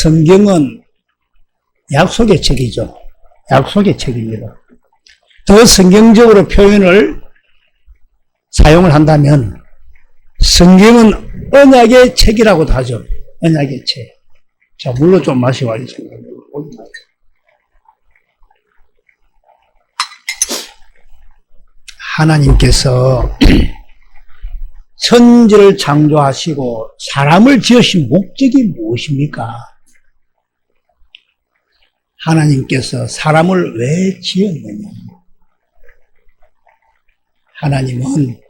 성경은 약속의 책이죠. 약속의 책입니다. 더 성경적으로 표현을 사용을 한다면 성경은 언약의 책이라고도 하죠. 언약의 책. 자, 물로 좀 마셔봐야겠습니다. 하나님께서 천지를 창조하시고 사람을 지으신 목적이 무엇입니까? 하나님께서 사람을 왜 지었느냐? 하나님은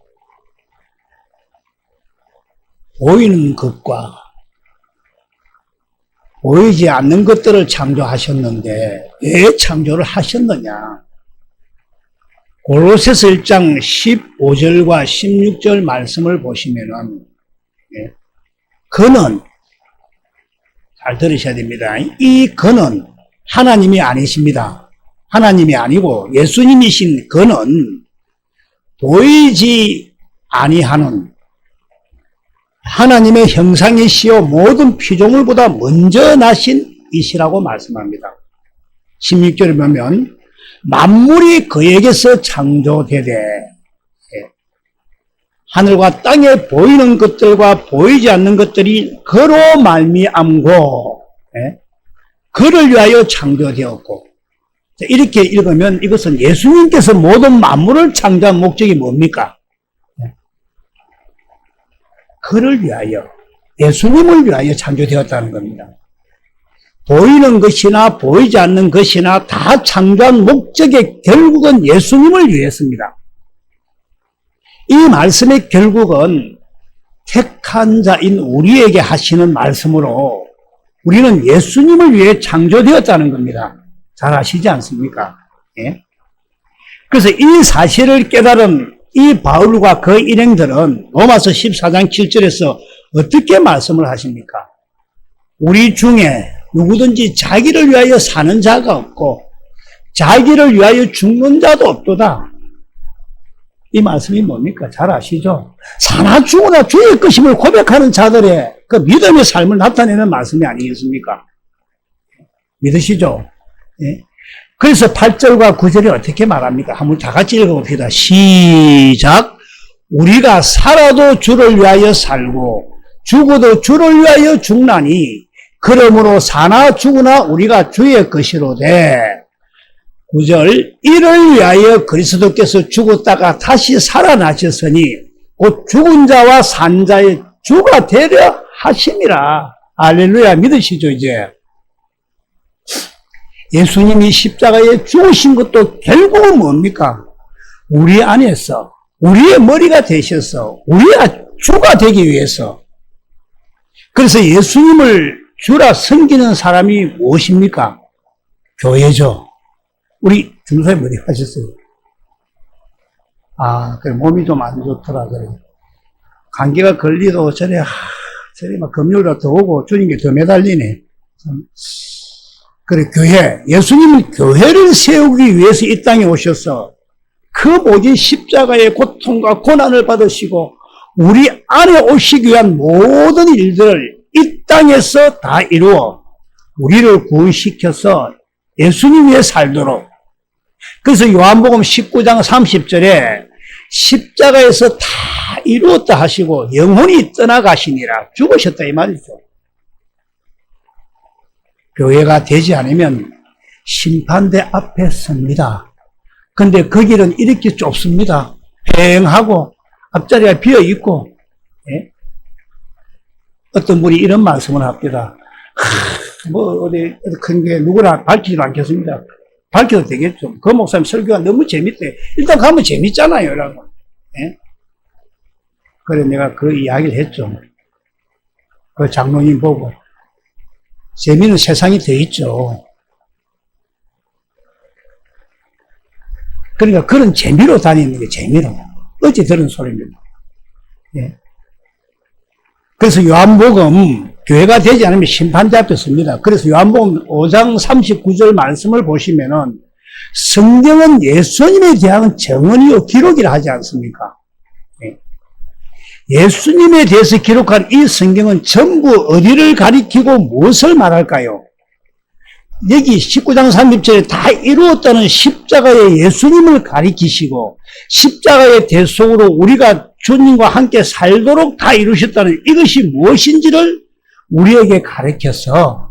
보이는 것과 보이지 않는 것들을 창조하셨는데 왜 창조를 하셨느냐? 골로새서 1장 15절과 16절 말씀을 보시면은 그는 잘 들으셔야 됩니다. 이 그는 하나님이 아니십니다. 하나님이 아니고 예수님이신 그는 보이지 아니하는 하나님의 형상이시요 모든 피조물보다 먼저 나신 이시라고 말씀합니다. 16절에 보면 만물이 그에게서 창조되되 하늘과 땅에 보이는 것들과 보이지 않는 것들이 그로 말미암고 그를 위하여 창조되었고, 이렇게 읽으면 이것은 예수님께서 모든 만물을 창조한 목적이 뭡니까? 그를 위하여, 예수님을 위하여 창조되었다는 겁니다. 보이는 것이나 보이지 않는 것이나 다 창조한 목적의 결국은 예수님을 위해서입니다. 이 말씀의 결국은 택한 자인 우리에게 하시는 말씀으로 우리는 예수님을 위해 창조되었다는 겁니다. 잘 아시지 않습니까? 예? 그래서 이 사실을 깨달은 이 바울과 그 일행들은 로마서 14장 7절에서 어떻게 말씀을 하십니까? 우리 중에 누구든지 자기를 위하여 사는 자가 없고 자기를 위하여 죽는 자도 없도다. 이 말씀이 뭡니까? 잘 아시죠? 사나 죽으나 주의 것임을 고백하는 자들의 그 믿음의 삶을 나타내는 말씀이 아니겠습니까? 믿으시죠? 예? 그래서 8절과 9절이 어떻게 말합니까? 한번 다 같이 읽어봅시다. 시작! 우리가 살아도 주를 위하여 살고 죽어도 주를 위하여 죽나니 그러므로 사나 죽으나 우리가 주의 것이로되 9절 이를 위하여 그리스도께서 죽었다가 다시 살아나셨으니 곧 죽은 자와 산 자의 주가 되려 하심이라. 할렐루야. 믿으시죠 이제? 예수님이 십자가에 죽으신 것도 결국은 뭡니까? 우리 안에서 우리의 머리가 되셔서 우리의 주가 되기 위해서. 그래서 예수님을 주라 섬기는 사람이 무엇입니까? 교회죠. 우리 중사님 어디 가셨어요? 그래, 몸이 좀 안 좋더라, 그래. 감기가 걸리도 저래 막 금요일에 더 오고 주님께 더 매달리네. 그래, 교회. 예수님은 교회를 세우기 위해서 이 땅에 오셔서 그 모진 십자가의 고통과 고난을 받으시고 우리 안에 오시기 위한 모든 일들을 이 땅에서 다 이루어 우리를 구원시켜서 예수님 위해 살도록. 그래서 요한복음 19장 30절에 십자가에서 다 이루었다 하시고 영혼이 떠나가시니라. 죽으셨다 이 말이죠. 교회가 되지 않으면 심판대 앞에 섭니다. 근데 그 길은 이렇게 좁습니다. 휑하고 앞자리가 비어있고, 예? 어떤 분이 이런 말씀을 합니다. 어디 큰 게 누구나 밝히지도 않겠습니다. 밝혀도 되겠죠. 그 목사님 설교가 너무 재밌대. 일단 가면 재밌잖아요, 라고. 예? 그래, 내가 그 이야기를 했죠. 그 장로님 보고. 재미는 세상이 돼 있죠. 그러니까 그런 재미로 다니는 게 재미로. 어찌 들은 소리입니다. 예. 그래서 요한복음, 교회가 되지 않으면 심판 잡혔습니다. 그래서 요한복음 5장 39절 말씀을 보시면은 성경은 예수님에 대한 정언이요 기록이라 하지 않습니까? 예. 예수님에 대해서 기록한 이 성경은 전부 어디를 가리키고 무엇을 말할까요? 여기 19장 30절에 다 이루었다는 십자가의 예수님을 가리키시고 십자가의 대속으로 우리가 주님과 함께 살도록 다 이루셨다는 이것이 무엇인지를 우리에게 가르쳐서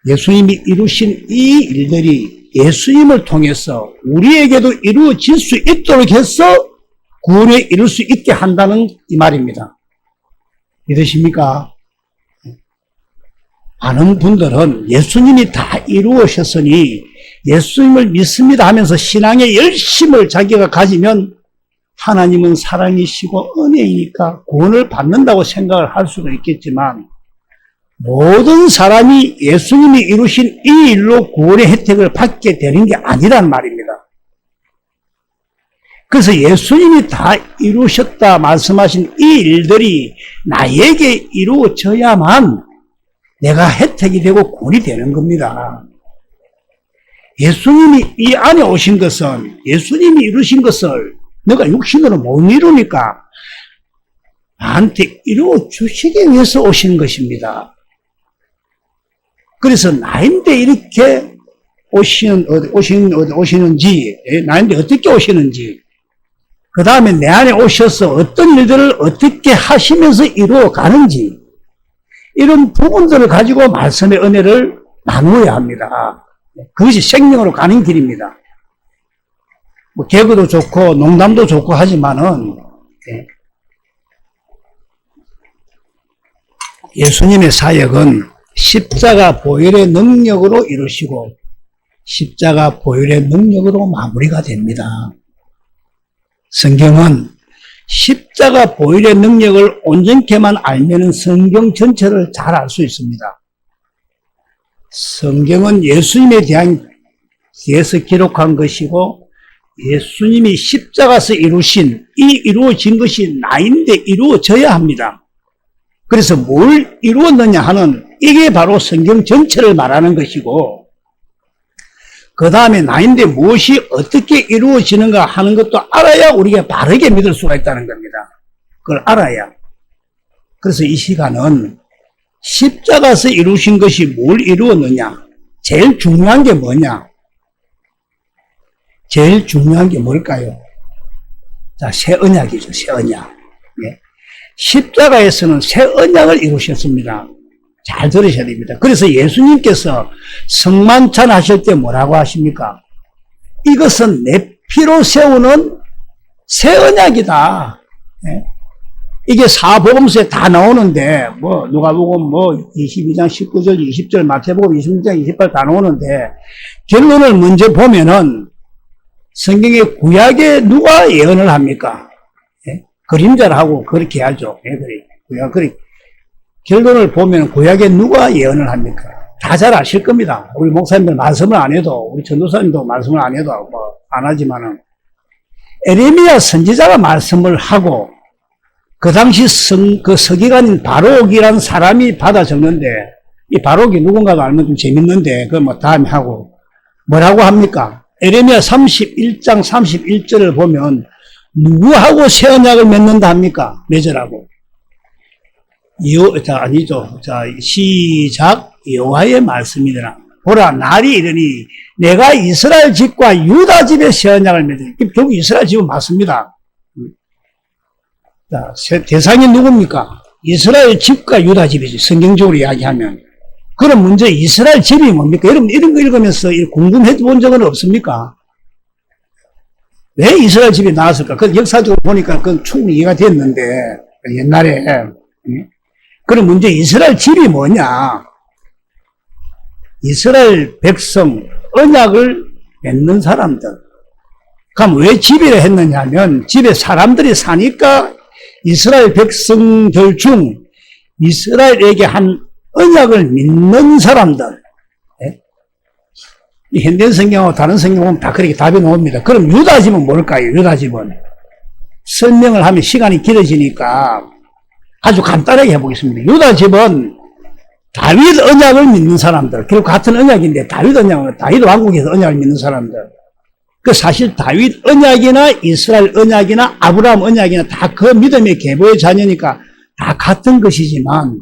예수님이 이루신 이 일들이 예수님을 통해서 우리에게도 이루어질 수 있도록 해서 구원에 이룰 수 있게 한다는 이 말입니다. 믿으십니까? 많은 분들은 예수님이 다 이루어셨으니 예수님을 믿습니다 하면서 신앙의 열심을 자기가 가지면 하나님은 사랑이시고 은혜이니까 구원을 받는다고 생각을 할 수도 있겠지만 모든 사람이 예수님이 이루신 이 일로 구원의 혜택을 받게 되는 게 아니란 말입니다. 그래서 예수님이 다 이루셨다 말씀하신 이 일들이 나에게 이루어져야만 내가 혜택이 되고 구원이 되는 겁니다. 예수님이 이 안에 오신 것은 예수님이 이루신 것을 내가 육신으로 못 이루니까 나한테 이루어 주시기 위해서 오시는 것입니다. 그래서 나인데 이렇게 오시는지, 나인데 어떻게 오시는지, 그 다음에 내 안에 오셔서 어떤 일들을 어떻게 하시면서 이루어 가는지, 이런 부분들을 가지고 말씀의 은혜를 나누어야 합니다. 그것이 생명으로 가는 길입니다. 뭐 개그도 좋고 농담도 좋고 하지만은 예수님의 사역은 십자가 보혈의 능력으로 이루시고 십자가 보혈의 능력으로 마무리가 됩니다. 성경은 십자가 보혈의 능력을 온전케만 알면 성경 전체를 잘 알 수 있습니다. 성경은 예수님에 대해서 기록한 것이고 예수님이 십자가에서 이루신 이 이루어진 것이 나인데 이루어져야 합니다. 그래서 뭘 이루었느냐 하는 이게 바로 성경 전체를 말하는 것이고 그 다음에 나인데 무엇이 어떻게 이루어지는가 하는 것도 알아야 우리가 바르게 믿을 수가 있다는 겁니다. 그걸 알아야. 그래서 이 시간은 십자가에서 이루신 것이 뭘 이루었느냐? 제일 중요한 게 뭐냐? 제일 중요한 게 뭘까요? 자, 새 언약이죠. 새 언약. 예. 십자가에서는 새 언약을 이루셨습니다. 잘 들으셔야 됩니다. 그래서 예수님께서 성만찬 하실 때 뭐라고 하십니까? 이것은 내 피로 세우는 새 언약이다. 예? 이게 사복음서에 다 나오는데, 뭐, 누가복음 22장 19절, 20절, 마태복음 26장 28절 다 나오는데, 결론을 먼저 보면은, 성경의 구약에 누가 예언을 합니까? 예? 그림자를 하고 그렇게 하죠. 예, 그래. 결론을 보면 구약에 누가 예언을 합니까? 다 잘 아실 겁니다. 우리 목사님들 말씀을 안 해도, 우리 전도사님도 말씀을 안 해도, 안 하지만은, 에레미야 선지자가 말씀을 하고, 그 당시 그 서기관인 바록이라는 사람이 받아 적는데, 이 바록이 누군가가 알면 좀 재밌는데, 그걸 뭐 다음에 하고, 뭐라고 합니까? 에레미야 31장 31절을 보면, 누구하고 새 언약을 맺는다 합니까? 맺으라고. 시작. 여호와의 말씀이더라. 보라, 날이 이르니 내가 이스라엘 집과 유다 집의 새 언약을 맺으니. 결국 이스라엘 집은 맞습니다. 자, 대상이 누굽니까? 이스라엘 집과 유다 집이지. 성경적으로 이야기하면. 그럼 먼저 이스라엘 집이 뭡니까? 여러분 이런 거 읽으면서 궁금해 본 적은 없습니까? 왜 이스라엘 집이 나왔을까? 그 역사적으로 보니까 그건 충분히 이해가 됐는데, 옛날에. 그럼 문제 이스라엘 집이 뭐냐? 이스라엘 백성, 언약을 맺는 사람들. 그럼 왜 집이라 했느냐 하면, 집에 사람들이 사니까 이스라엘 백성들 중 이스라엘에게 한 언약을 믿는 사람들. 이 현대 성경하고 다른 성경 보면 다 그렇게 답이 나옵니다. 그럼 유다 집은 뭘까요? 유다 집은. 설명을 하면 시간이 길어지니까 아주 간단하게 해보겠습니다. 유다 집은 다윗 언약을 믿는 사람들. 결국 같은 언약인데 다윗 언약은 다윗 왕국에서 언약을 믿는 사람들. 그 사실 다윗 언약이나 이스라엘 언약이나 아브라함 언약이나 다 그 믿음의 계보의 자녀니까 다 같은 것이지만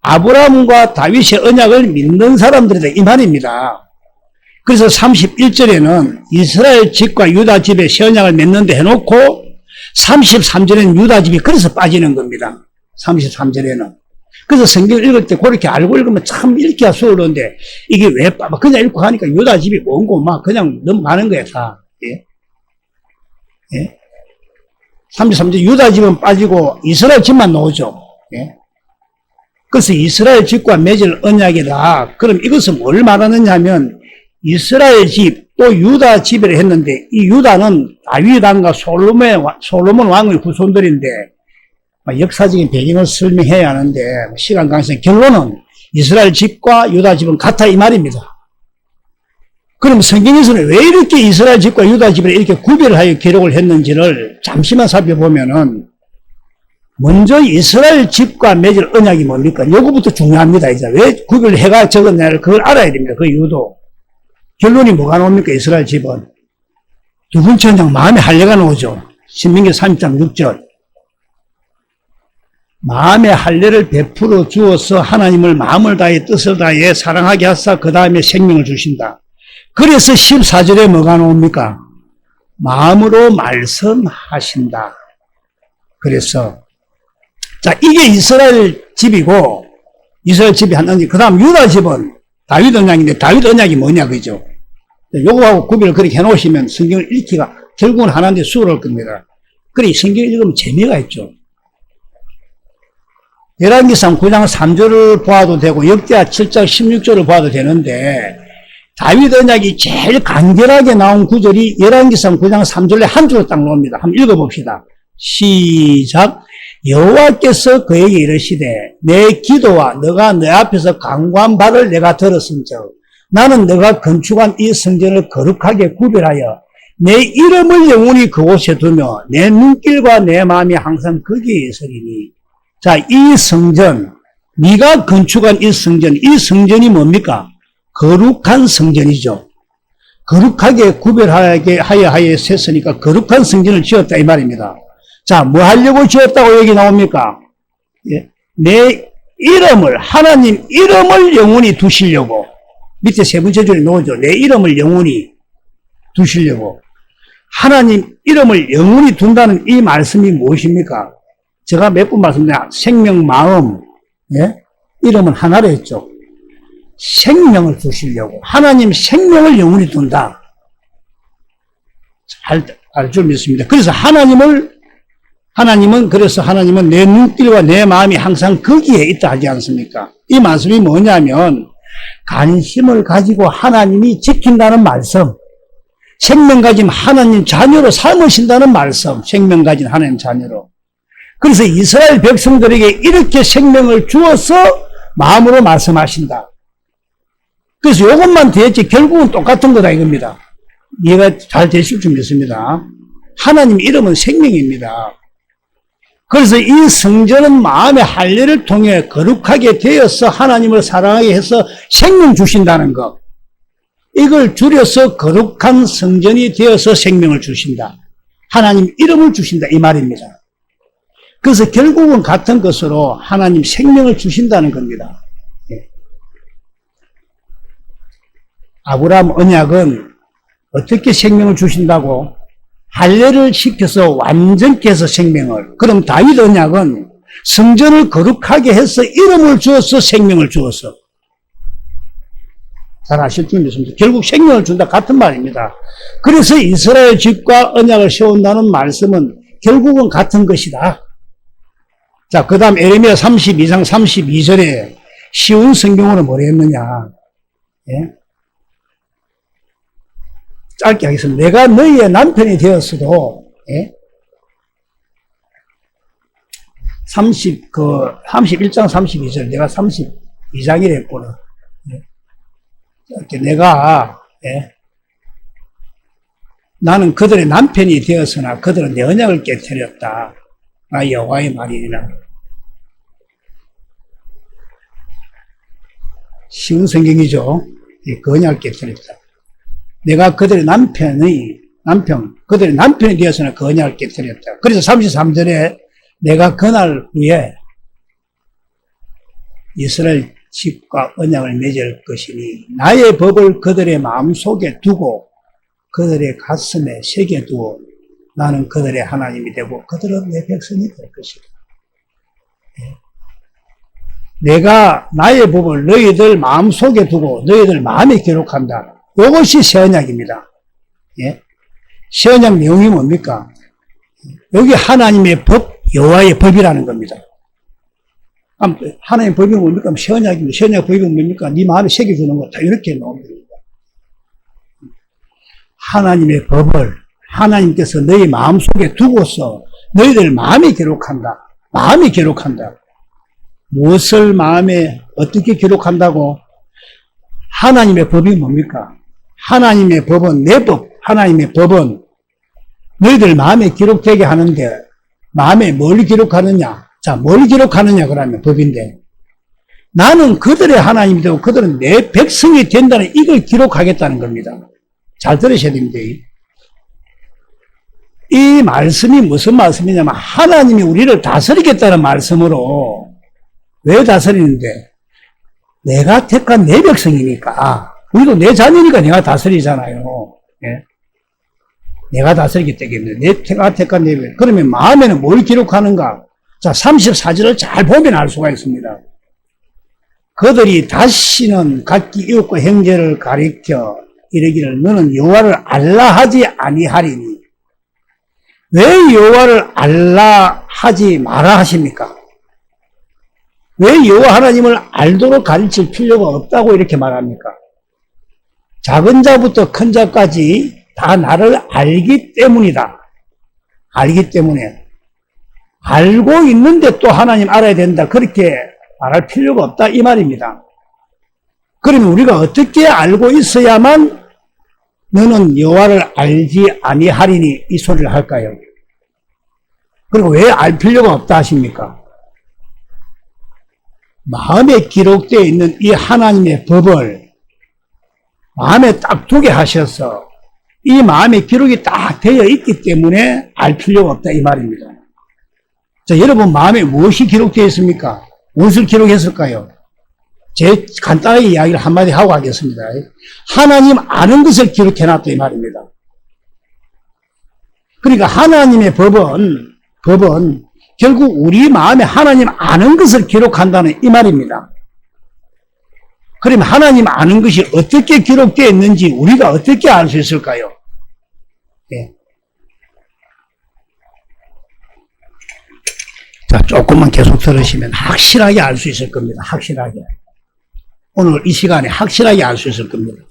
아브라함과 다윗의 언약을 믿는 사람들이다 이 말입니다. 그래서 31절에는 이스라엘 집과 유다 집에 새 언약을 맺는데 해놓고 33절에는 유다 집이 그래서 빠지는 겁니다. 33절에는. 그래서 성경을 읽을 때 그렇게 알고 읽으면 참 읽기가 수월한데 이게 왜 빠져? 그냥 읽고 하니까 유다 집이 뭔고 막 그냥 넘어가는 거야 다. 예? 예? 33절 유다 집은 빠지고 이스라엘 집만 나오죠. 예? 그래서 이스라엘 집과 맺을 언약이다. 그럼 이것은 뭘 말하느냐 하면 이스라엘 집 또 유다 집이라 했는데 이 유다는 다윗 왕과 솔로몬 왕의 후손들인데 역사적인 배경을 설명해야 하는데 시간 관계상 결론은 이스라엘 집과 유다 집은 같아 이 말입니다. 그럼 성경에서는 왜 이렇게 이스라엘 집과 유다 집을 이렇게 구별하여 기록을 했는지를 잠시만 살펴보면은 먼저 이스라엘 집과 맺을 언약이 뭡니까? 요거부터 중요합니다. 이제 왜 구별을 해가 적었냐를 그걸 알아야 됩니다. 그 이유도. 결론이 뭐가 나옵니까? 이스라엘 집은. 두 번째 언약 마음의 할례가 나오죠. 신명기 3장 6절. 마음의 할례를 베풀어 주어서 하나님을 마음을 다해 뜻을 다해 사랑하게 하사 그 다음에 생명을 주신다. 그래서 14절에 뭐가 나옵니까? 마음으로 말씀하신다. 그래서 자 이게 이스라엘 집이고 이스라엘 집이 하나님 그 다음 유다 집은 다윗 언약인데 다윗 언약이 뭐냐 그죠? 요거하고 구별을 그렇게 해놓으시면 성경을 읽기가 결국은 하나인데 수월할 겁니다. 그래 성경을 읽으면 재미가 있죠. 열왕기상 9장 3절을 보아도 되고 역대하 7장 16절을 보아도 되는데 다윗 언약이 제일 간결하게 나온 구절이 열왕기상 9장 3절에 한 줄로 딱 나옵니다. 한번 읽어봅시다. 시작. 여호와께서 그에게 이르시되 내 기도와 너가 내 앞에서 간구한 바를 내가 들었은즉 나는 너가 건축한 이 성전을 거룩하게 구별하여 내 이름을 영원히 그곳에 두며 내 눈길과 내 마음이 항상 거기에 있으리니. 자, 이 성전, 네가 건축한 이 성전이 뭡니까? 거룩한 성전이죠. 거룩하게 구별하게 하여 셌으니까 거룩한 성전을 지었다 이 말입니다. 자, 뭐 하려고 지었다고 얘기 나옵니까? 예. 내 이름을, 하나님 이름을 영원히 두시려고. 밑에 세 번째 줄에 나오죠. 내 이름을 영원히 두시려고. 하나님 이름을 영원히 둔다는 이 말씀이 무엇입니까? 제가 몇 번 말씀드린 생명, 마음, 예? 이름은 하나로 했죠. 생명을 주시려고. 하나님 생명을 영원히 둔다. 알 줄 믿습니다. 그래서 하나님은 내 눈길과 내 마음이 항상 거기에 있다 하지 않습니까? 이 말씀이 뭐냐면, 관심을 가지고 하나님이 지킨다는 말씀, 생명 가진 하나님 자녀로 삼으신다는 말씀, 생명 가진 하나님 자녀로. 그래서 이스라엘 백성들에게 이렇게 생명을 주어서 마음으로 말씀하신다. 그래서 이것만 되었지 결국은 똑같은 거다 이겁니다. 이해가 잘 되실 줄 믿습니다. 하나님 이름은 생명입니다. 그래서 이 성전은 마음의 할례를 통해 거룩하게 되어서 하나님을 사랑하게 해서 생명 주신다는 것. 이걸 줄여서 거룩한 성전이 되어서 생명을 주신다. 하나님 이름을 주신다 이 말입니다. 그래서 결국은 같은 것으로 하나님 생명을 주신다는 겁니다. 아브라함 언약은 어떻게 생명을 주신다고? 할례를 시켜서 완전케 해서 생명을. 그럼 다윗 언약은 성전을 거룩하게 해서 이름을 주어서 생명을 주어서. 잘 아실 줄 믿습니다. 결국 생명을 준다 같은 말입니다. 그래서 이스라엘 집과 언약을 세운다는 말씀은 결국은 같은 것이다. 자, 그 다음 에레미야 32장 32절에 쉬운 성경으로 뭐라 했느냐. 예? 짧게 하겠습니다. 내가 너희의 남편이 되었어도, 예? 31장 32절, 내가 32장이라 했구나. 예? 이렇게 내가, 예? 나는 그들의 남편이 되었으나 그들은 내 언약을 깨뜨렸다. 나 여호와의 말이니라. 쉬운 성경이죠. 그 언약을 깨뜨렸다. 내가 그들의 그들의 남편이 되어서는 그 언약을 깨뜨렸다. 그래서 33절에 내가 그날 후에 이스라엘 집과 언약을 맺을 것이니 나의 법을 그들의 마음속에 두고 그들의 가슴에 새겨두어 나는 그들의 하나님이 되고 그들은 내 백성이 될 것이다. 내가 나의 법을 너희들 마음속에 두고 너희들 마음에 기록한다. 이것이 새언약입니다. 새언약 내용이 뭡니까? 여기 하나님의 법, 여호와의 법이라는 겁니다. 하나님의 법이 뭡니까? 새언약입니다. 새언약 법이 뭡니까? 네 마음에 새겨주는 거 다 이렇게 나옵니다. 하나님의 법을 하나님께서 너희 마음속에 두고서 너희들 마음에 기록한다. 마음에 기록한다. 무엇을 마음에 어떻게 기록한다고? 하나님의 법이 뭡니까? 하나님의 법은 내 법, 하나님의 법은 너희들 마음에 기록되게 하는데 마음에 뭘 기록하느냐? 자, 뭘 기록하느냐 그러면 법인데 나는 그들의 하나님이 되고 그들은 내 백성이 된다는 이걸 기록하겠다는 겁니다. 잘 들으셔야 됩니다. 이 말씀이 무슨 말씀이냐면 하나님이 우리를 다스리겠다는 말씀으로 왜 다스리는데? 내가 택한 내 백성이니까 우리도 내 자녀니까 내가 다스리잖아요. 예? 내가 다스리기 때문에 내가 택한 내 백성. 그러면 마음에는 뭘 기록하는가? 자, 34절을 잘 보면 알 수가 있습니다. 그들이 다시는 각기 이웃과 형제를 가리켜 이르기를 너는 여호와를 알라 하지 아니하리니. 왜 여호와를 알라 하지 마라 하십니까? 왜 여호와 하나님을 알도록 가르칠 필요가 없다고 이렇게 말합니까? 작은 자부터 큰 자까지 다 나를 알기 때문이다. 알기 때문에. 알고 있는데 또 하나님 알아야 된다. 그렇게 말할 필요가 없다. 이 말입니다. 그러면 우리가 어떻게 알고 있어야만 너는 여호와를 알지 아니하리니 이 소리를 할까요? 그리고 왜 알 필요가 없다 하십니까? 마음에 기록되어 있는 이 하나님의 법을 마음에 딱 두게 하셔서 이 마음에 기록이 딱 되어 있기 때문에 알 필요가 없다 이 말입니다. 자, 여러분 마음에 무엇이 기록되어 있습니까? 무엇을 기록했을까요? 제 간단하게 이야기를 한마디 하고 하겠습니다. 하나님 아는 것을 기록해놨다 이 말입니다. 그러니까 하나님의 법은 결국 우리 마음에 하나님 아는 것을 기록한다는 이 말입니다. 그러면 하나님 아는 것이 어떻게 기록되어 있는지 우리가 어떻게 알 수 있을까요? 예. 자, 조금만 계속 들으시면 확실하게 알 수 있을 겁니다. 확실하게. 오늘 이 시간에 확실하게 알 수 있을 겁니다.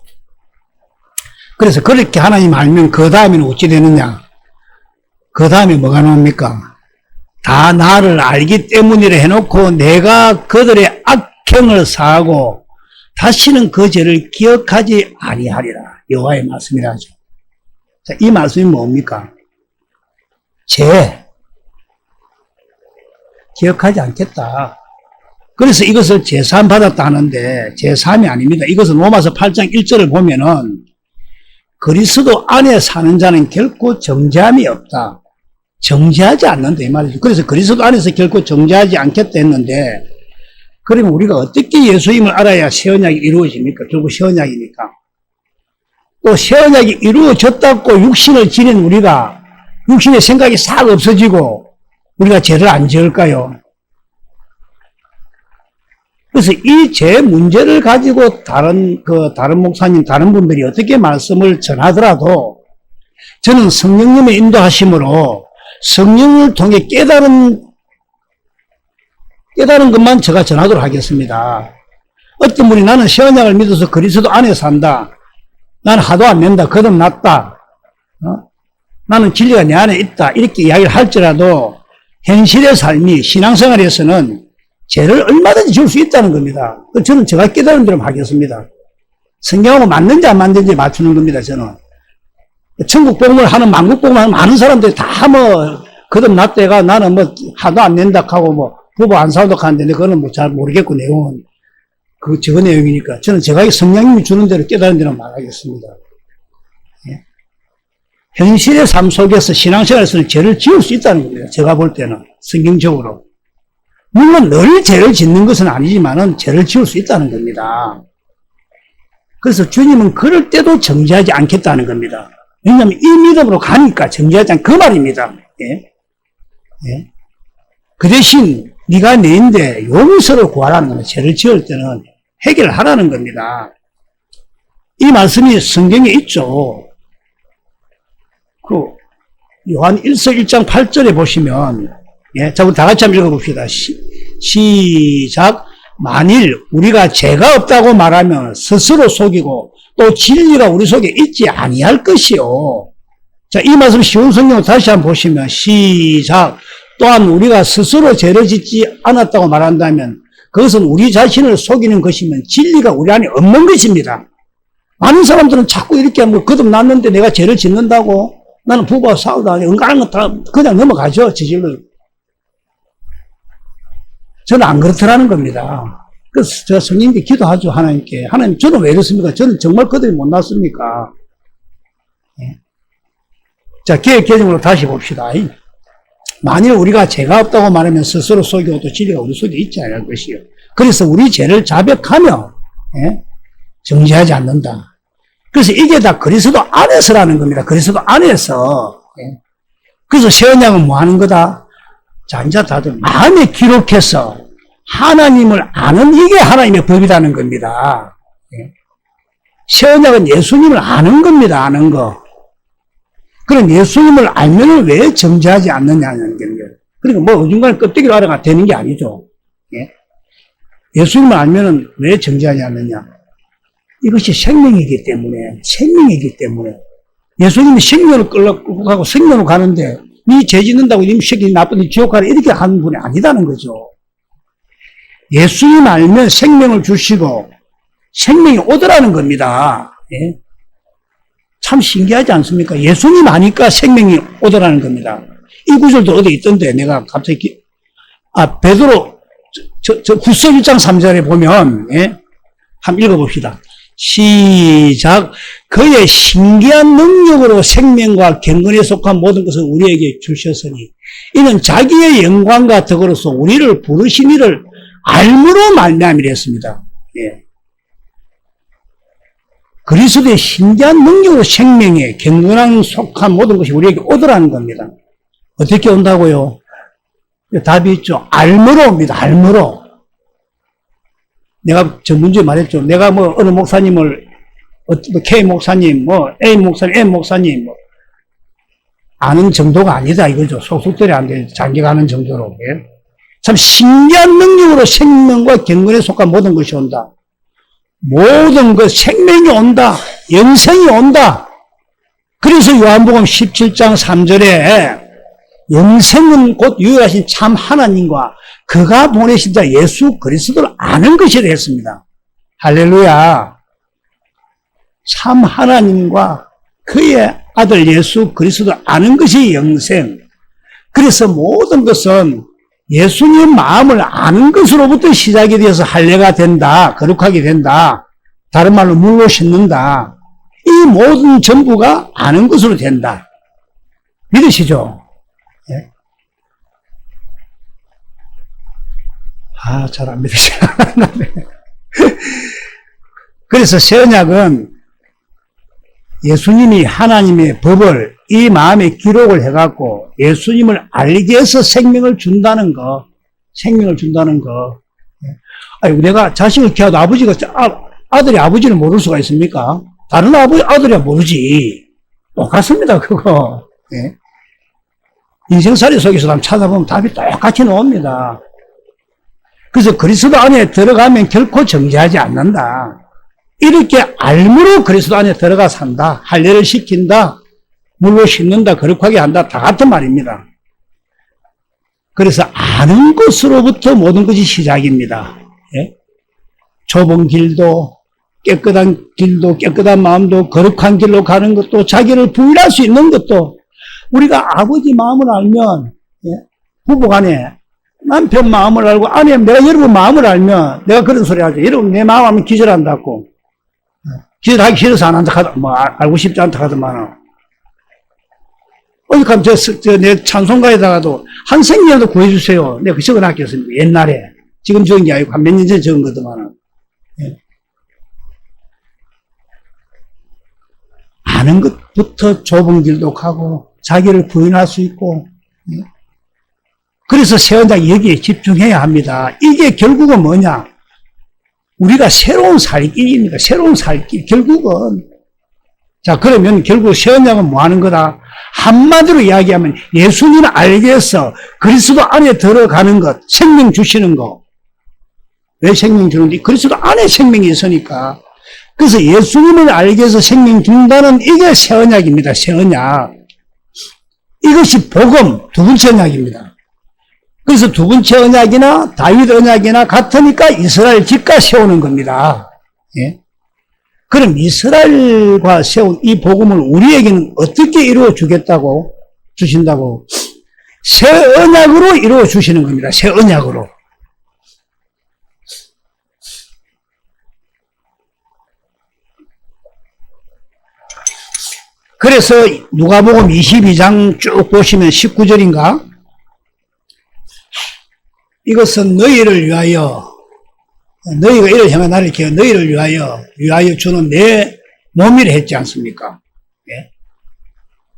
그래서 그렇게 하나님 알면 그 다음에는 어찌 되느냐? 그 다음에 뭐가 나옵니까? 다 나를 알기 때문이라 해놓고 내가 그들의 악행을 사하고 다시는 그 죄를 기억하지 아니하리라. 여호와의 말씀이라죠. 자, 이 말씀이 뭡니까? 죄. 기억하지 않겠다. 그래서 이것을 제3 받았다 하는데 제3이 아닙니다. 이것은 로마서 8장 1절을 보면은 그리스도 안에 사는 자는 결코 정죄함이 없다. 정죄하지 않는다 이 말이죠. 그래서 그리스도 안에서 결코 정죄하지 않겠다 했는데 그러면 우리가 어떻게 예수님을 알아야 새언약이 이루어집니까? 결국 새언약이니까. 또 새언약이 이루어졌다고 육신을 지닌 우리가 육신의 생각이 싹 없어지고 우리가 죄를 안 지을까요? 그래서 이 죄 문제를 가지고 다른 목사님, 다른 분들이 어떻게 말씀을 전하더라도 저는 성령님의 인도하심으로 성령을 통해 깨달은 것만 제가 전하도록 하겠습니다. 어떤 분이 나는 새언약을 믿어서 그리스도 안에 산다. 나는 하도 안 낸다. 거듭났다. 나는 진리가 내 안에 있다. 이렇게 이야기를 할지라도 현실의 삶이 신앙생활에서는 죄를 얼마든지 지을 수 있다는 겁니다. 저는 제가 깨달은 대로 하겠습니다. 성경하고 맞는지 안 맞는지 맞추는 겁니다. 저는. 천국 복음을 하는 만국 복음을 하는 많은 사람들이 다 거듭났대가 나는 하도 안 낸다 하고 부부 안 살도록 하는데 그거는 잘 모르겠고 내용은 저거 내용이니까 저는 제가 성령님이 주는 대로 깨달은 대로 말하겠습니다. 현실의 삶 속에서 신앙생활에서는 죄를 지을 수 있다는 겁니다. 제가 볼 때는 성경적으로. 물론 늘 죄를 짓는 것은 아니지만은 죄를 지을 수 있다는 겁니다. 그래서 주님은 그럴 때도 정죄하지 않겠다는 겁니다. 왜냐하면 이 믿음으로 가니까 정죄하지 않, 그 말입니다. 예? 예? 그 대신 네가 내인데 용서를 구하라는 겁니다. 죄를 지을 때는 해결하라는 겁니다. 이 말씀이 성경에 있죠. 그 요한 1서 1장 8절에 보시면, 예, 자, 우리 다 같이 한번 읽어봅시다. 시작. 만일 우리가 죄가 없다고 말하면 스스로 속이고 또 진리가 우리 속에 있지 아니할 것이요. 자, 이 말씀 쉬운 성경을 다시 한번 보시면 시작. 또한 우리가 스스로 죄를 짓지 않았다고 말한다면 그것은 우리 자신을 속이는 것이면 진리가 우리 안에 없는 것입니다. 많은 사람들은 자꾸 이렇게 하면 거듭났는데 내가 죄를 짓는다고 나는 부부와 싸우다 응가하는 거 다 그냥 넘어가죠. 저질러. 저는 안 그렇더라는 겁니다. 그래서 제가 성령님께 기도하죠. 하나님께. 하나님, 저는 왜 이렇습니까? 저는 정말 그들이 못났습니까? 예. 자, 개혁개정으로 다시 봅시다. 만일 우리가 죄가 없다고 말하면 스스로 속이고 또 진리가 우리 속에 있지 않을 것이요. 그래서 우리 죄를 자백하며, 예? 정죄하지 않는다. 그래서 이게 다 그리스도 안에서라는 겁니다. 그리스도 안에서. 예? 그래서 새 언약은 뭐 하는 거다? 자, 이제 다들 마음에 기록해서 하나님을 아는 이게 하나님의 법이라는 겁니다. 예? 새 언약은 예수님을 아는 겁니다. 아는 거. 그럼 예수님을 알면 왜 정죄하지 않느냐는 겁니다. 그러니까 뭐 어딘가에 껍데기로 알아가 되는 게 아니죠. 예? 예수님을 알면 왜 정죄하지 않느냐. 이것이 생명이기 때문에 예수님이 생명을 끌고 가고 생명으로 가는데 니 죄 짓는다고 니 새끼 나쁜 니 지옥 가라 이렇게 하는 분이 아니다는 거죠. 예수님 알면 생명을 주시고 생명이 오더라는 겁니다. 예? 참 신기하지 않습니까? 예수님 아니까 생명이 오더라는 겁니다. 이 구절도 어디 있던데 내가 갑자기 베드로 후서 1장 3절에 보면, 예? 한번 읽어봅시다. 시작. 그의 신기한 능력으로 생명과 경건에 속한 모든 것을 우리에게 주셨으니 이는 자기의 영광과 덕으로서 우리를 부르신 이를 알므로 말미암이랬습니다. 예. 그리스도의 신기한 능력으로 생명에 경건에 속한 모든 것이 우리에게 오더라는 겁니다. 어떻게 온다고요? 답이 있죠. 알므로 옵니다. 알므로. 내가 전문주에 말했죠. 내가 뭐 어느 목사님을 K 목사님, 뭐 A 목사님, M 목사님 뭐 아는 정도가 아니다 이거죠. 속속들이 안 돼. 장기가 아는 정도로. 예? 참 신기한 능력으로 생명과 경건에 속한 모든 것이 온다. 모든 것 생명이 온다. 영생이 온다. 그래서 요한복음 17장 3절에 영생은 곧 유일하신 참 하나님과 그가 보내신 자 예수 그리스도를 아는 것이라 했습니다. 할렐루야. 참 하나님과 그의 아들 예수 그리스도를 아는 것이 영생. 그래서 모든 것은 예수님 마음을 아는 것으로부터 시작이 되어서 할례가 된다. 거룩하게 된다. 다른 말로 물로 씻는다. 이 모든 전부가 아는 것으로 된다. 믿으시죠? 예? 잘 안 믿으시나? 그래서 새 언약은 예수님이 하나님의 법을 이 마음에 기록을 해갖고 예수님을 알게 해서 생명을 준다는 거. 아니, 내가 자식을 키워도 아버지가, 아들이 아버지를 모를 수가 있습니까? 다른 아들이야 모르지. 똑같습니다, 그거. 예? 인생살이 속에서 한번 찾아보면 답이 똑같이 나옵니다. 그래서 그리스도 안에 들어가면 결코 정죄하지 않는다. 이렇게 알므로 그리스도 안에 들어가 산다. 할례를 시킨다. 물로 씻는다. 거룩하게 한다. 다 같은 말입니다. 그래서 아는 것으로부터 모든 것이 시작입니다. 예? 좁은 길도 깨끗한 길도 깨끗한 마음도 거룩한 길로 가는 것도 자기를 부인할 수 있는 것도 우리가 아버지 마음을 알면 예? 부부간에 남편 마음을 알고 아내 내가 여러분 마음을 알면 내가 그런 소리 하죠. 여러분 내 마음 알면 기절한다고. 기절하기 싫어서 안 한다 하다 뭐 알고 싶지 않다 하더만은 어디 가면 내 찬송가에다가도 한 생명이라도 구해주세요. 내가 그 적어놨겠습니다. 옛날에. 지금 적은 게 아니고 한 몇 년 전에 적은 거더만은. 예. 아는 것부터 좁은 길도 가고, 자기를 부인할 수 있고, 예. 그래서 세원장 여기에 집중해야 합니다. 이게 결국은 뭐냐? 우리가 새로운 살길입니다. 새로운 살길. 결국은. 자, 그러면 결국 세원장은 뭐 하는 거다? 한마디로 이야기하면 예수님을 알게 해서 그리스도 안에 들어가는 것, 생명 주시는 거. 왜 생명 주는지? 그리스도 안에 생명이 있으니까. 그래서 예수님을 알게 해서 생명 준다는 이게 새 언약입니다. 새 언약. 이것이 복음 두 번째 언약입니다. 그래서 두 번째 언약이나 다윗 언약이나 같으니까 이스라엘 집과 세우는 겁니다. 예? 그럼 이스라엘과 세운 이 복음을 우리에게는 어떻게 이루어 주겠다고 주신다고? 새 언약으로 이루어 주시는 겁니다. 새 언약으로. 그래서 누가복음 22장 쭉 보시면 19절인가? 이것은 너희를 위하여, 너희가 이를 향한 나를 기하여 너희를 위하여 주는 내 몸이라 했지 않습니까? 예?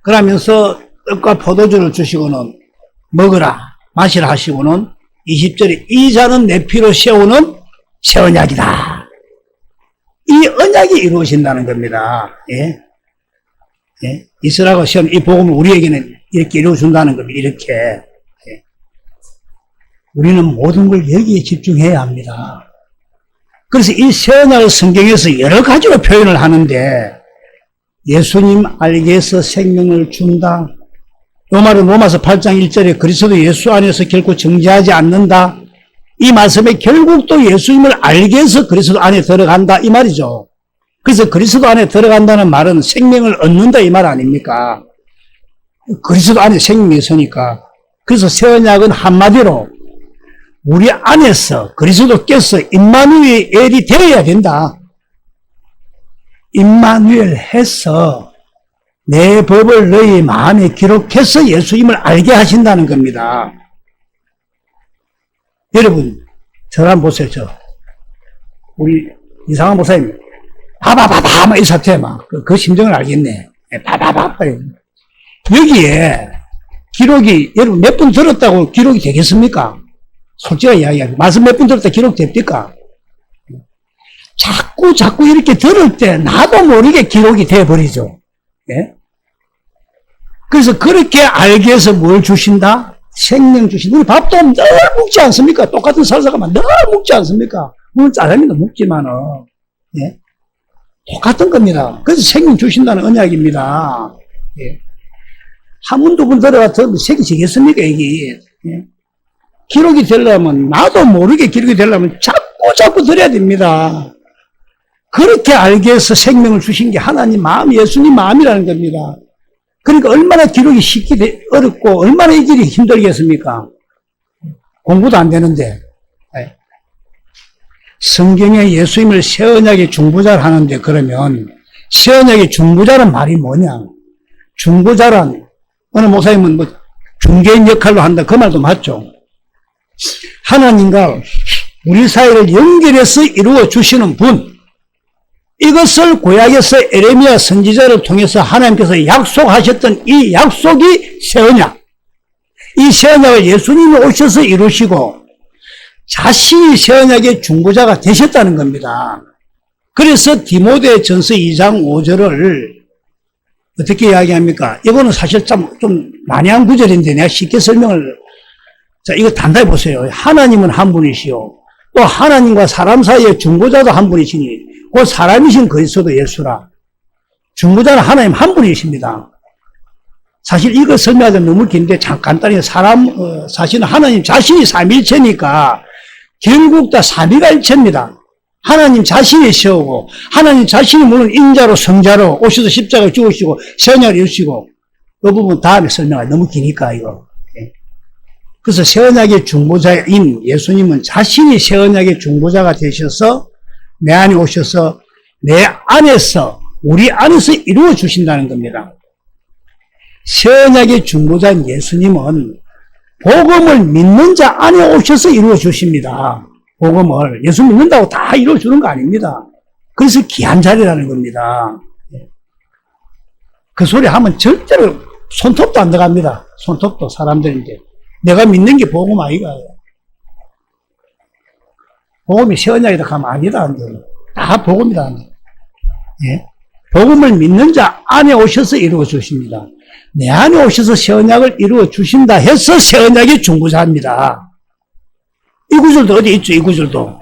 그러면서 떡과 포도주를 주시고는 먹으라 마시라 하시고는 20절에 이 잔은 내 피로 세우는 새 언약이다. 이 언약이 이루어진다는 겁니다. 예? 예? 이스라엘과 세운 이 복음을 우리에게는 이렇게 이루어준다는 겁니다. 이렇게. 예? 우리는 모든 걸 여기에 집중해야 합니다. 그래서 이 새 언약을 성경에서 여러 가지로 표현을 하는데 예수님 알게 해서 생명을 준다. 이 말은 로마서 8장 1절에 그리스도 예수 안에서 결코 정죄하지 않는다. 이 말씀에 결국 또 예수님을 알게 해서 그리스도 안에 들어간다. 이 말이죠. 그래서 그리스도 안에 들어간다는 말은 생명을 얻는다 이 말 아닙니까? 그리스도 안에 생명이 있으니까. 그래서 새 언약은 한마디로 우리 안에서 그리스도께서 임마누엘이 되어야 된다. 임마누엘 해서 내 법을 너희 마음에 기록해서 예수님을 알게 하신다는 겁니다. 여러분, 저를 한번 보세요. 우리 이상한 목사님 바바바바 막 이 사태 막 그 심정을 알겠네. 바바바 여기에 기록이 여러분 몇 분 들었다고 기록이 되겠습니까? 솔직하게 이야기하고 말씀 몇 분 들었다 기록 됩니까? 자꾸 이렇게 들을 때 나도 모르게 기록이 돼버리죠. 예? 그래서 그렇게 알게 해서 뭘 주신다? 생명 주신다. 우리 밥도 늘 먹지 않습니까? 똑같은 살사가만 늘 먹지 않습니까? 물론 짜장면도 먹지만은 예? 똑같은 겁니다. 그래서 생명 주신다는 언약입니다. 예. 한 번, 두 번 들어가 들으면 색이 지겠습니까, 이게? 예. 기록이 되려면, 나도 모르게 기록이 되려면 자꾸 들어야 됩니다. 그렇게 알게 해서 생명을 주신 게 하나님 마음, 예수님 마음이라는 겁니다. 그러니까 얼마나 기록이 쉽게 어렵고, 얼마나 이 길이 힘들겠습니까? 공부도 안 되는데. 예. 성경에 예수님을 새 언약의 중보자를 하는데 그러면 새 언약의 중보자란 말이 뭐냐? 중보자란 어느 목사님은 뭐 중개인 역할로 한다 그 말도 맞죠. 하나님과 우리 사이를 연결해서 이루어 주시는 분. 이것을 구약에서 에레미야 선지자를 통해서 하나님께서 약속하셨던 이 약속이 새 언약. 이 새 언약을 예수님이 오셔서 이루시고 자신이 새 언약의 중보자가 되셨다는 겁니다. 그래서 디모데 전서 2장 5절을 어떻게 이야기합니까? 이거는 사실 좀 난해한 구절인데 내가 쉽게 설명을, 자, 이거 단단히 보세요. 하나님은 한 분이시요. 또 하나님과 사람 사이의 중보자도 한 분이시니, 그 사람이신 그리스도 예수라. 중보자는 하나님 한 분이십니다. 사실 이거 설명하기는 너무 긴데, 간단히 사실은 하나님 자신이 삼위일체니까, 결국 다 삼위가 일체입니다. 하나님 자신이 세우고 하나님 자신이 물론 인자로 성자로 오셔서 십자가에 죽으시고 새 언약을 이루시고 그 부분 다음에 설명하기 너무 기니까 이거. 그래서 새 언약의 중보자인 예수님은 자신이 새 언약의 중보자가 되셔서 내 안에 오셔서 내 안에서 우리 안에서 이루어 주신다는 겁니다. 새 언약의 중보자인 예수님은 복음을 믿는 자 안에 오셔서 이루어 주십니다. 복음을 예수 믿는다고 다 이루어 주는 거 아닙니다. 그래서 귀한 자리라는 겁니다. 그 소리 하면 절대로 손톱도 안 들어갑니다. 손톱도 사람들인데 내가 믿는 게 복음 아이가. 복음이 새 언약이다 하면 아니다 안 돼요. 다 복음이다 안 돼요. 예? 복음을 믿는 자 안에 오셔서 이루어 주십니다. 내 안에 오셔서 새 언약을 이루어 주신다 해서 새 언약의 중보자입니다. 이 구절도 어디 있죠? 이 구절도.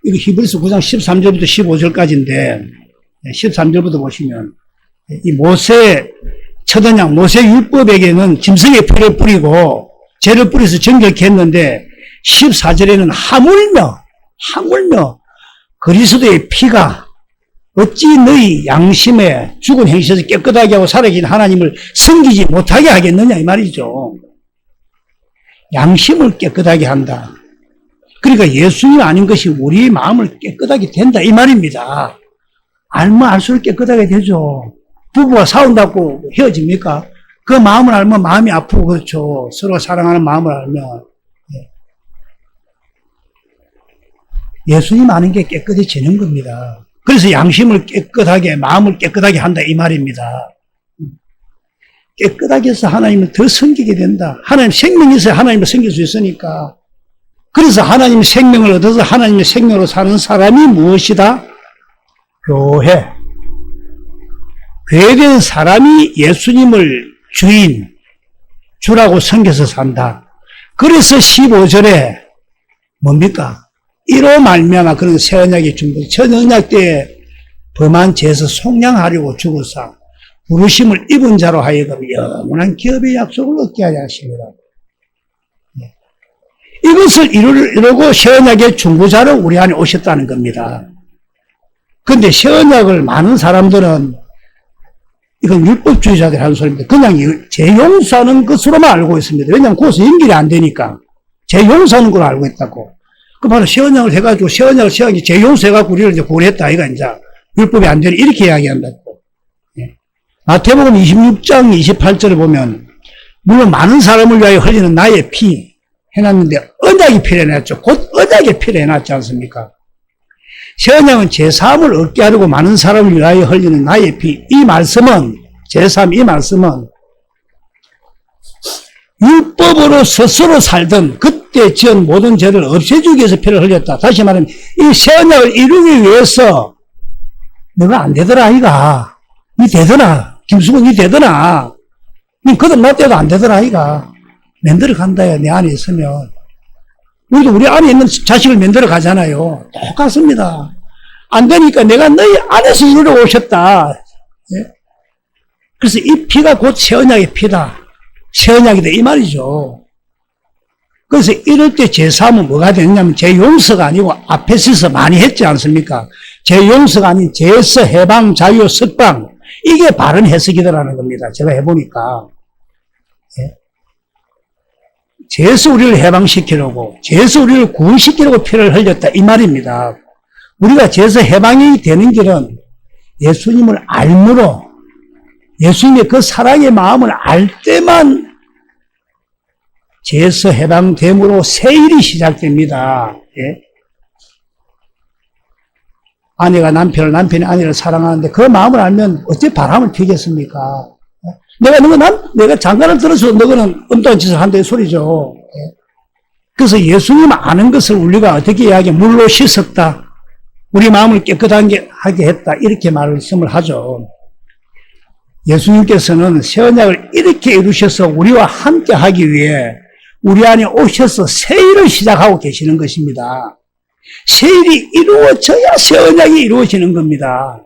이거 히브리서 9장 13절부터 15절까지인데 13절부터 보시면 이 모세 첫 언약 모세 율법에게는 짐승의 피를 뿌리고 죄를 뿌려서 정결케 했는데 14절에는 하물며 그리스도의 피가 어찌 너희 양심에 죽은 행실에서 깨끗하게 하고 살아계신 하나님을 섬기지 못하게 하겠느냐 이 말이죠. 양심을 깨끗하게 한다. 그러니까 예수님 아닌 것이 우리 마음을 깨끗하게 된다 이 말입니다. 알면 알수록 깨끗하게 되죠. 부부가 싸운다고 헤어집니까? 그 마음을 알면 마음이 아프고 그렇죠. 서로 사랑하는 마음을 알면. 예수님 아는 게 깨끗해지는 겁니다. 그래서 양심을 깨끗하게, 마음을 깨끗하게 한다 이 말입니다. 깨끗하게 해서 하나님을 더 섬기게 된다. 하나님 생명이 있어야 하나님을 섬길 수 있으니까. 그래서 하나님의 생명을 얻어서 하나님의 생명으로 사는 사람이 무엇이다? 교회. 교회된 사람이 예수님을 주라고 섬겨서 산다. 그래서 15절에 뭡니까? 이로 말미암아 그런 새 언약의 중보, 첫 언약 때에 범한 죄에서 속량하려고 죽으사 부르심을 입은 자로 하여금 영원한 기업의 약속을 얻게 하려 하십니다. 이것을 이루고 새 언약의 중보자로 우리 안에 오셨다는 겁니다. 그런데 새 언약을 많은 사람들은 이건 율법주의자들 하는 소리입니다. 그냥 죄 용서하는 것으로만 알고 있습니다. 왜냐하면 거기서 연결이 안 되니까. 죄 용서하는 걸 알고 있다고. 그 바로 새 언약을 해가지고 새 언약을 세우기 죄 용서해가지고 우리를 이제 구원했다. 아이가 이제 율법이 안 되니 이렇게 이야기한다고. 예. 마태복음 26장 28절에 보면 물론 많은 사람을 위하여 흘리는 나의 피 해놨는데 언약이 필요해놨죠. 곧 언약의 피를 해놨지 않습니까? 새 언약은 제사함을 얻게 하려고 많은 사람을 위하여 흘리는 나의 피. 이 말씀은 제사함 이 말씀은 율법으로 스스로 살던 그때 지은 모든 죄를 없애주기 위해서 피를 흘렸다. 다시 말하면 이 새 언약을 이루기 위해서 너가 안 되더라 아이가. 니 되더나. 김수근 니 되더나. 니 거듭날 때도 안 되더라 아이가. 만들어 간다요. 내 안에 있으면. 우리도 우리 안에 있는 자식을 만들어 가잖아요. 똑같습니다. 안 되니까 내가 너희 안에서 이루러 오셨다. 예? 그래서 이 피가 곧 새 언약의 피다. 새 언약이다 이 말이죠. 그래서 이럴 때 제사함은 뭐가 되느냐면 제 용서가 아니고 앞에서 많이 했지 않습니까? 제 용서가 아닌 제서, 해방, 자유, 석방 이게 바른 해석이더라는 겁니다. 제가 해보니까. 예? 죄에서 우리를 해방시키려고, 죄에서 우리를 구원시키려고 피를 흘렸다 이 말입니다. 우리가 죄에서 해방이 되는 길은 예수님을 알므로 예수님의 그 사랑의 마음을 알 때만 죄에서 해방됨으로 새 일이 시작됩니다. 예? 아내가 남편을, 남편이 아내를 사랑하는데 그 마음을 알면 어째 바람을 피겠습니까? 내가 장가를 들어서 너는 엄도한 짓을 한다는 소리죠. 예? 그래서 예수님 아는 것을 우리가 어떻게 이야기해? 물로 씻었다. 우리 마음을 깨끗하게 했다. 이렇게 말씀을 하죠. 예수님께서는 새 언약을 이렇게 이루셔서 우리와 함께 하기 위해 우리 안에 오셔서 새 일을 시작하고 계시는 것입니다. 새 일이 이루어져야 새 언약이 이루어지는 겁니다.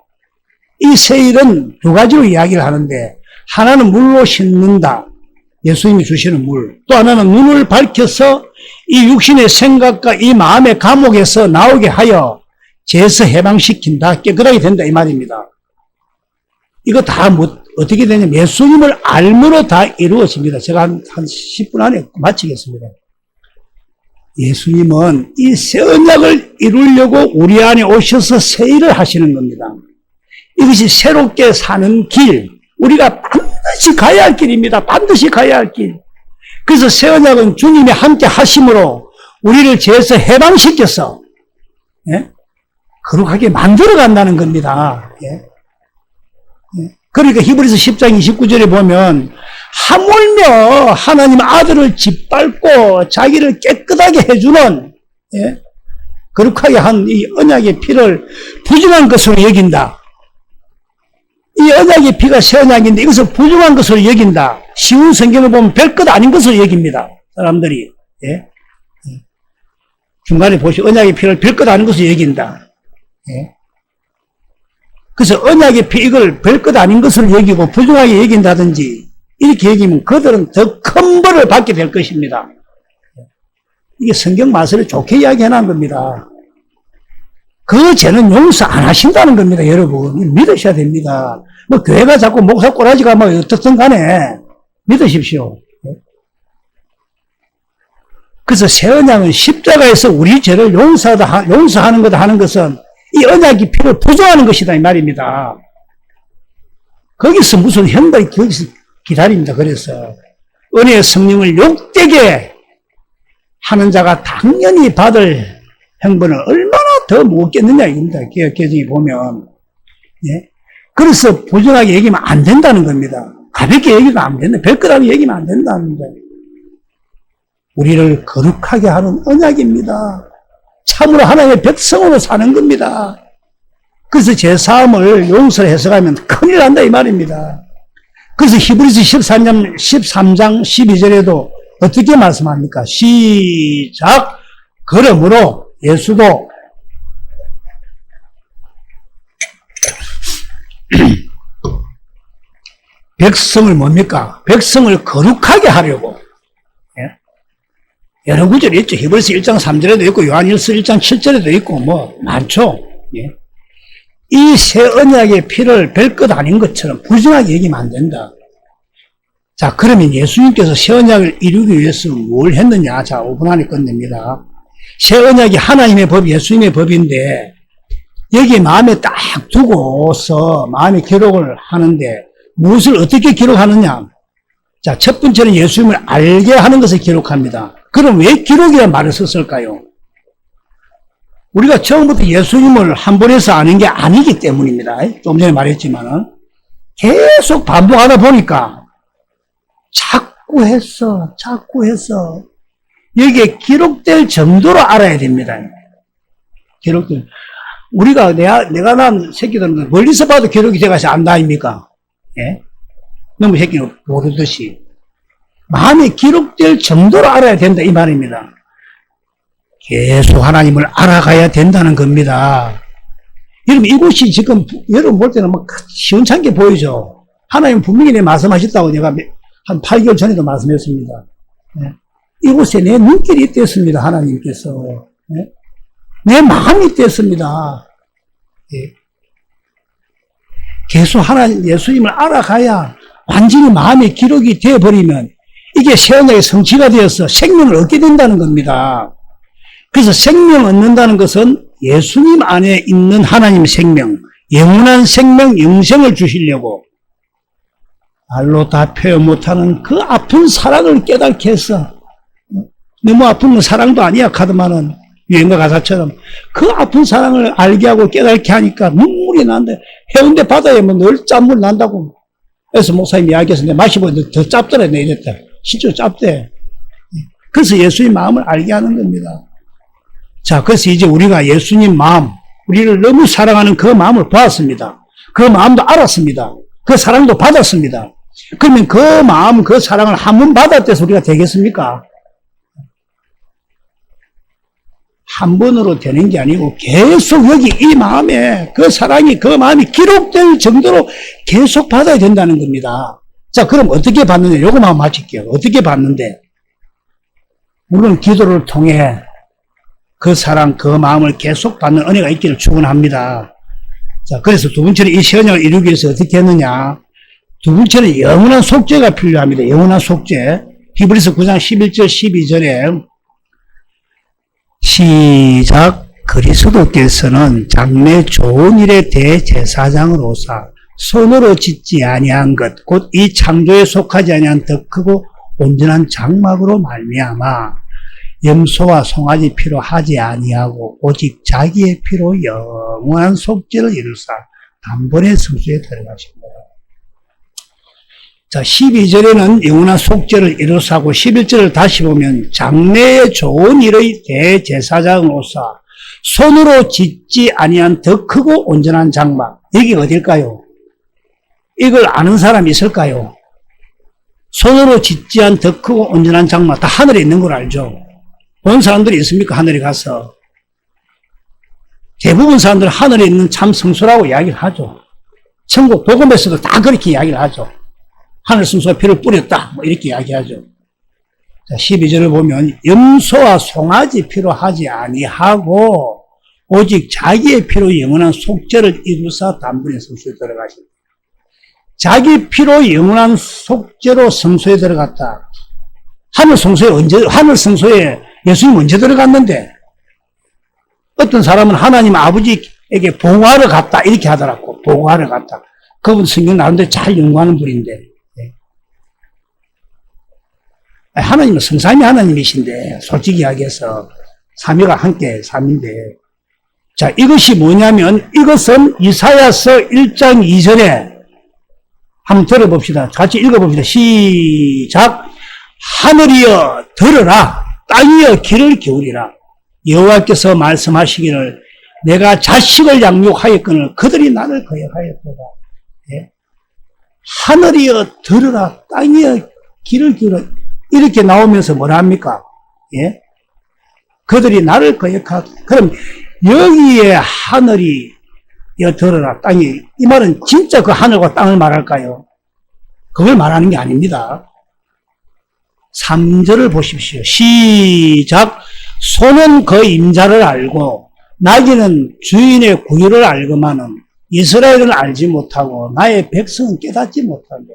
이 새 일은 두 가지로 이야기를 하는데 하나는 물로 씻는다. 예수님이 주시는 물. 또 하나는 눈을 밝혀서 이 육신의 생각과 이 마음의 감옥에서 나오게 하여 죄에서 해방시킨다. 깨끗하게 된다. 이 말입니다. 이거 다 어떻게 되냐면 예수님을 알므로 다 이루어집니다. 제가 한 10분 안에 마치겠습니다. 예수님은 이 새 언약을 이루려고 우리 안에 오셔서 새 일을 하시는 겁니다. 이것이 새롭게 사는 길, 우리가 반드시 반드시 가야 할 길입니다. 반드시 가야 할 길. 그래서 새 언약은 주님이 함께 하심으로 우리를 죄에서 해방시켜서 예? 거룩하게 만들어 간다는 겁니다. 예? 그러니까 히브리서 10장 29절에 보면 하물며 하나님 아들을 짓밟고 자기를 깨끗하게 해주는 예? 거룩하게 한 이 언약의 피를 부정한 것으로 여긴다. 이 언약의 피가 새 언약인데 이것을 부정한 것으로 여긴다. 쉬운 성경을 보면 별것 아닌 것으로 여깁니다. 사람들이. 예? 중간에 보시 언약의 피를 별것 아닌 것으로 여긴다. 예? 그래서 언약의 피 이걸 별것 아닌 것으로 여기고 부정하게 여긴다든지 이렇게 여기면 그들은 더 큰 벌을 받게 될 것입니다. 이게 성경 말씀을 좋게 이야기해놓은 겁니다. 그 죄는 용서 안 하신다는 겁니다, 여러분. 믿으셔야 됩니다. 뭐 교회가 자꾸 목사 꼬라지가 뭐 어떻든 간에 믿으십시오. 그래서 새 언약은 십자가에서 우리 죄를 용서하는 거다 하는 것은 이 언약의 피를 부정하는 것이다 이 말입니다. 거기서 무슨 형벌이 거기서 기다립니다. 그래서 은혜의 성령을 욕되게 하는 자가 당연히 받을 형벌은 얼마나 더 무겁겠느냐 이겁니다. 개정에 보면. 예? 그래서 부정하게 얘기하면 안 된다는 겁니다. 가볍게 얘기가 안 된다. 별거라고 얘기하면 안 된다는 거예요. 우리를 거룩하게 하는 언약입니다. 참으로 하나님의 백성으로 사는 겁니다. 그래서 제사함을 용서를 해석하면 큰일 난다 이 말입니다. 그래서 히브리서 13장 12절에도 어떻게 말씀합니까? 시작! 그러므로 예수도 백성을 뭡니까? 백성을 거룩하게 하려고. 예? 여러 구절이 있죠. 히브리서 1장 3절에도 있고 요한일서 1장 7절에도 있고 뭐 많죠. 예? 이 새 언약의 피를 별것 아닌 것처럼 부정하게 얘기하면 안 된다. 자, 그러면 예수님께서 새 언약을 이루기 위해서 뭘 했느냐? 자, 5분 안에 끝냅니다. 새 언약이 하나님의 법, 예수님의 법인데 여기 마음에 딱 두고서 마음에 기록을 하는데 무엇을 어떻게 기록하느냐? 자, 첫 번째는 예수님을 알게 하는 것을 기록합니다. 그럼 왜 기록이라는 말을 썼을까요? 우리가 처음부터 예수님을 한 번에서 아는 게 아니기 때문입니다. 좀 전에 말했지만은 계속 반복하다 보니까 자꾸 했어. 여기에 기록될 정도로 알아야 됩니다. 기록될. 우리가 내가 낳은 새끼들은 멀리서 봐도 기록이 돼가서 안다 아닙니까? 예? 너무 새끼는 모르듯이. 마음에 기록될 정도로 알아야 된다 이 말입니다. 계속 하나님을 알아가야 된다는 겁니다. 여러분 이곳이 지금 여러분 볼 때는 막 시원찮게 보이죠. 하나님 분명히 내 말씀하셨다고 내가 한 8개월 전에도 말씀했습니다. 네. 이곳에 내 눈길이 있댔습니다. 하나님께서. 네. 내 마음이 있댔습니다. 네. 계속 하나님 예수님을 알아가야 완전히 마음의 기록이 되어버리면 이게 새 언약의 성취가 되어서 생명을 얻게 된다는 겁니다. 그래서 생명 얻는다는 것은 예수님 안에 있는 하나님의 생명, 영원한 생명, 영생을 주시려고 말로 다 표현 못하는 그 아픈 사랑을 깨닫게 해서 너무 아픈 건 사랑도 아니야 카드만은 유행가 가사처럼 그 아픈 사랑을 알게 하고 깨닫게 하니까 눈물이 난다. 해운대 바다에 뭐 늘 짠물 난다고. 그래서 목사님이 이야기했는데 마시보니 더 짭더래 내 이랬다. 실제로 짭대. 그래서 예수님 마음을 알게 하는 겁니다. 자, 그래서 이제 우리가 예수님 마음, 우리를 너무 사랑하는 그 마음을 보았습니다. 그 마음도 알았습니다. 그 사랑도 받았습니다. 그러면 그 마음, 그 사랑을 한 번 받았대서 우리가 되겠습니까? 한 번으로 되는 게 아니고 계속 여기 이 마음에 그 사랑이, 그 마음이 기록될 정도로 계속 받아야 된다는 겁니다. 자, 그럼 어떻게 받느냐? 요거만 마칠게요. 어떻게 받는데? 물론 기도를 통해 그 사랑, 그 마음을 계속 받는 은혜가 있기를 축원합니다. 자, 그래서 두 번째는 이 언약을 이루기 위해서 어떻게 했느냐? 두 번째는 영원한 속죄가 필요합니다. 영원한 속죄. 히브리서 9장 11절 12절에 시작. 그리스도께서는 장래 좋은 일의 대제사장으로서 손으로 짓지 아니한 것 곧 이 창조에 속하지 아니한 더 크고 온전한 장막으로 말미암아 염소와 송아지 피로 하지 아니하고 오직 자기의 피로 영원한 속죄를 이루사 단번에 성소에 들어가십니다. 자, 12절에는 영원한 속죄를 이루사고 11절을 다시 보면 장래의 좋은 일의 대제사장으로서 손으로 짓지 아니한 더 크고 온전한 장막. 여기가 어딜까요? 이걸 아는 사람이 있을까요? 손으로 짓지 않은 더 크고 온전한 장막. 다 하늘에 있는 걸 알죠? 본 사람들이 있습니까? 하늘에 가서. 대부분 사람들은 하늘에 있는 참 성소라고 이야기를 하죠. 천국 복음에서도 다 그렇게 이야기를 하죠. 하늘 성소에 피를 뿌렸다. 뭐 이렇게 이야기하죠. 자, 12절을 보면 염소와 송아지 피로 하지 아니하고 오직 자기의 피로 영원한 속죄를 이루사 단번에 성소에 들어가십니다. 자기 피로 영원한 속죄로 성소에 들어갔다. 하늘 성소에 예수님 언제 들어갔는데? 어떤 사람은 하나님 아버지에게 보고하러 갔다. 이렇게 하더라고. 보고하러 갔다. 그분 성경 나름대로 잘 연구하는 분인데. 하나님은 성삼위 하나님이신데, 솔직히 이야기해서, 삼위가 함께 삼인데. 자, 이것이 뭐냐면, 이것은 이사야서 1장 2절에 한번 들어봅시다. 같이 읽어봅시다. 시작. 하늘이여 들으라. 땅이여 귀를 기울이라. 여호와께서 말씀하시기를 내가 자식을 양육하였거늘 그들이 나를 거역하였도다. 예? 하늘이여 들으라. 땅이여 귀를 기울이라. 이렇게 나오면서 뭐라 합니까? 예? 그들이 나를 거역하다. 그럼 여기에 하늘이 들어라 땅이 이 말은 진짜 그 하늘과 땅을 말할까요? 그걸 말하는 게 아닙니다. 3절을 보십시오. 시작. 소는 그 임자를 알고 나귀는 주인의 구유를 알고만은 이스라엘은 알지 못하고 나의 백성은 깨닫지 못한다.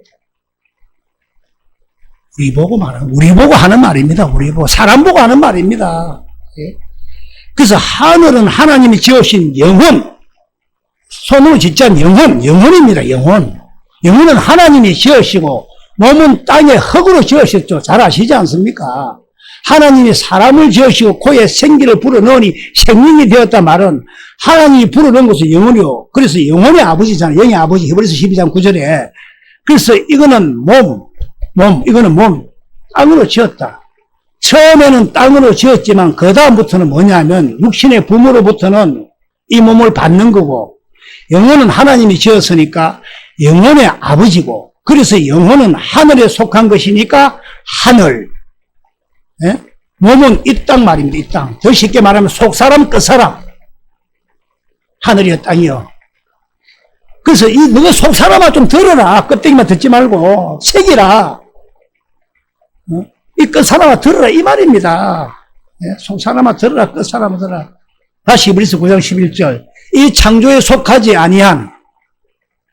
우리 보고 하는 말입니다. 우리 보고 사람 보고 하는 말입니다. 그래서 하늘은 하나님이 지으신 영혼, 손으로 짓지 않은 영혼입니다. 영혼은 하나님이 지으시고 몸은 땅에 흙으로 지으셨죠. 잘 아시지 않습니까? 하나님이 사람을 지으시고 코에 생기를 불어넣으니 생명이 되었다 말은 하나님이 불어넣은 것은 영혼이요. 그래서 영혼의 아버지잖아요. 영의 아버지 히브리서 12장 9절에. 그래서 이거는 이거는 몸. 땅으로 지었다. 처음에는 땅으로 지었지만 그 다음부터는 뭐냐면 육신의 부모로부터는 이 몸을 받는 거고 영혼은 하나님이 지었으니까 영혼의 아버지고 그래서 영혼은 하늘에 속한 것이니까 하늘. 예? 몸은 이 땅 말입니다. 이 땅. 더 쉽게 말하면 속사람 끝사람. 하늘이여 땅이여. 그래서 너가 속사람아 좀 들어라. 껍데기만 듣지 말고 새기라. 이 끝사람아 들어라 이 말입니다. 예? 속사람아 들어라. 끝사람아 들어라. 다시 히브리서 9장 11절. 이 창조에 속하지 아니한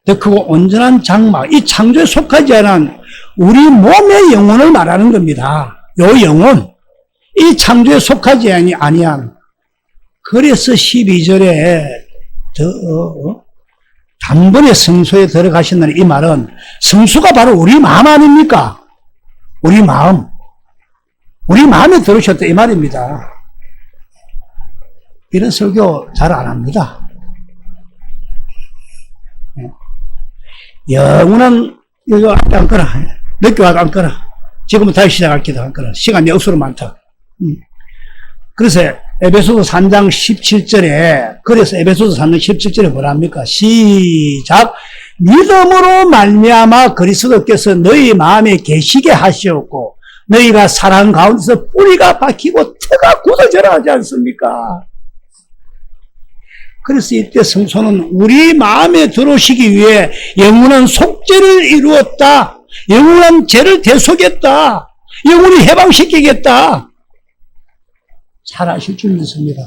더 크고 온전한 장막. 이 창조에 속하지 않은 우리 몸의 영혼을 말하는 겁니다. 요 영혼. 이 창조에 속하지 아니한. 그래서 12절에 단번에 성소에 들어가신다는 이 말은 성소가 바로 우리 마음 아닙니까? 우리 마음. 우리 마음에 들으셨다 이 말입니다. 이런 설교 잘 안 합니다. 영원한 이거 안 꺼라. 늦게 와도 안 꺼라. 지금은 다시 시작할게도 안 꺼라. 시간이 억수로 많다. 그래서 에베소서 3장 17절에 그래서 에베소서 3장 17절에 뭐라 합니까? 시작. 믿음으로 말미암아 그리스도께서 너희 마음에 계시게 하시었고 너희가 사랑 가운데서 뿌리가 박히고 터가 굳어져라 하지 않습니까? 그래서 이때 성소는 우리 마음에 들어오시기 위해 영원한 속죄를 이루었다. 영원한 죄를 대속했다. 영원히 해방시키겠다. 잘 아실 줄 믿습니다.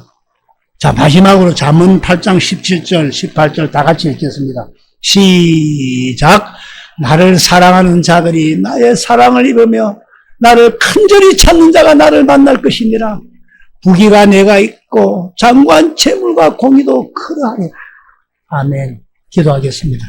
자, 마지막으로 잠언 8장 17절, 18절 다 같이 읽겠습니다. 시작. 나를 사랑하는 자들이 나의 사랑을 입으며 나를 간절히 찾는 자가 나를 만날 것이니라. 부귀가 내가 있고 장관 재물과 공의도 크러하리라. 아멘. 기도하겠습니다.